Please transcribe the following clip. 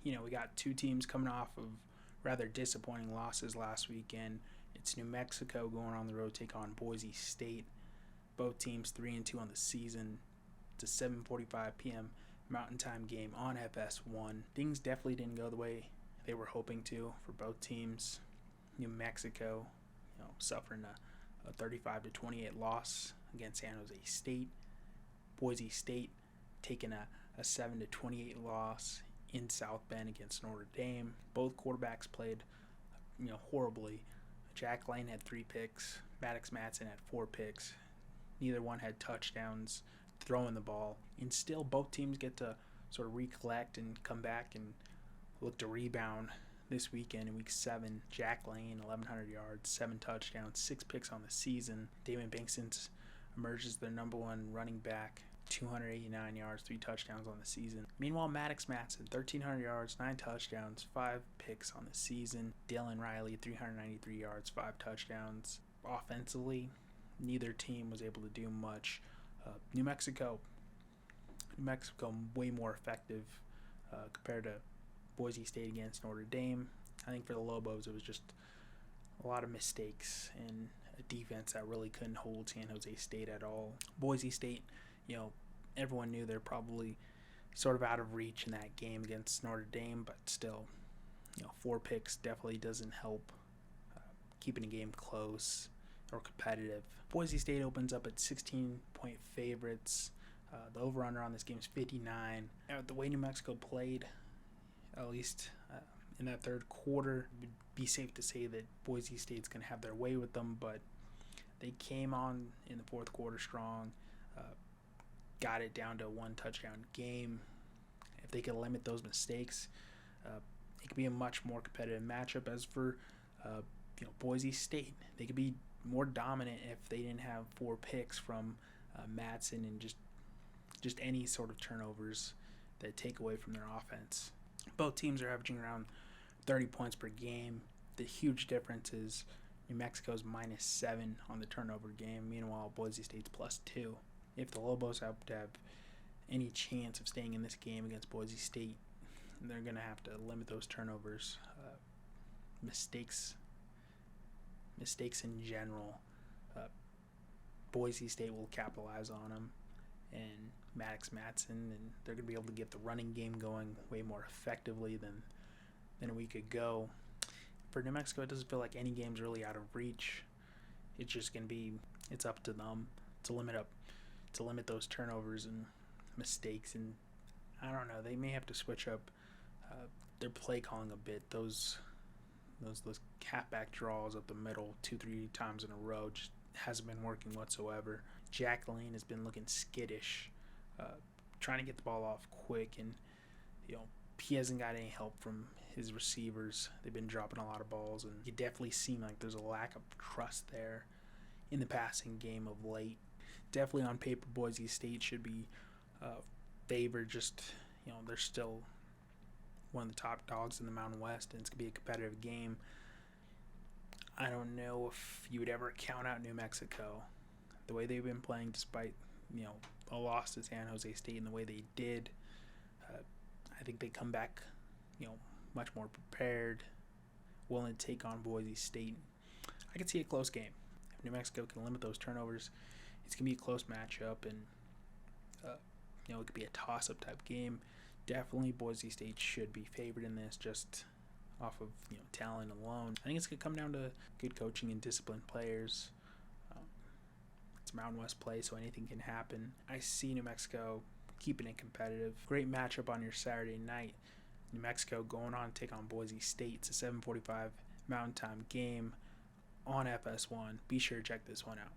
We got two teams coming off of rather disappointing losses last weekend. It's New Mexico going on the road to take on Boise State. Both teams 3-2 on the season. It's a 7:45 p.m. Mountain Time game on FS1. Things definitely didn't go the way they were hoping to for both teams. New Mexico, suffering a 35-28 loss against San Jose State. Boise State taking a 7-28 loss in South Bend against Notre Dame. Both quarterbacks played, horribly. Jack Lane had 3 picks. Maddox Madsen had 4 picks. Neither one had touchdowns throwing the ball. And still, both teams get to sort of recollect and come back and look to rebound this weekend in Week 7. Jack Lane, 1,100 yards, 7 touchdowns, 6 picks on the season. Damon Bankston emerges their number one running back, 289 yards, 3 touchdowns on the season. Meanwhile, Maddox Madsen, 1,300 yards, 9 touchdowns, 5 picks on the season. Dalen Riley, 393 yards, 5 touchdowns. Offensively, neither team was able to do much. New Mexico way more effective compared to Boise State against Notre Dame. I think for the Lobos, it was just a lot of mistakes and a defense that really couldn't hold San Jose State at all. Boise State, everyone knew they're probably sort of out of reach in that game against Notre Dame, but still, 4 picks definitely doesn't help keeping a game close or competitive. Boise State opens up at 16-point favorites. The over-under on this game is 59. The way New Mexico played, at least in that third quarter, it would be safe to say that Boise State's going to have their way with them, but they came on in the fourth quarter strong, got it down to a 1-touchdown game. If they could limit those mistakes, it could be a much more competitive matchup. As for Boise State, they could be more dominant if they didn't have 4 picks from Madsen and just any sort of turnovers that take away from their offense. Both teams are averaging around 30 points per game. The huge difference is New Mexico's -7 on the turnover game. Meanwhile, Boise State's +2. If the Lobos have to have any chance of staying in this game against Boise State, they're going to have to limit those turnovers. Mistakes in general, Boise State will capitalize on them, and Maddox Madsen, and they're going to be able to get the running game going way more effectively than a week ago. For New Mexico, it doesn't feel like any game's really out of reach. It's just going to be, it's up to them to limit those turnovers and mistakes, and I don't know, they may have to switch up their play calling a bit. Those halfback draws up the middle 2-3 times in a row just hasn't been working whatsoever. Jack Lane has been looking skittish, trying to get the ball off quick, and he hasn't got any help from his receivers. They've been dropping a lot of balls, and you definitely seem like there's a lack of trust there in the passing game of late. Definitely on paper, Boise State should be favored. Just they're still one of the top dogs in the Mountain West, and it's going to be a competitive game. I don't know if you would ever count out New Mexico. The way they've been playing, despite a loss to San Jose State and the way they did, I think they come back much more prepared, willing to take on Boise State. I could see a close game. If New Mexico can limit those turnovers, it's going to be a close matchup, and it could be a toss-up type game. Definitely Boise State should be favored in this, just off of talent alone. I think it's going to come down to good coaching and disciplined players. It's Mountain West play, so anything can happen. I see New Mexico keeping it competitive. Great matchup on your Saturday night. New Mexico going on to take on Boise State. It's a 7:45 Mountain Time game on FS1. Be sure to check this one out.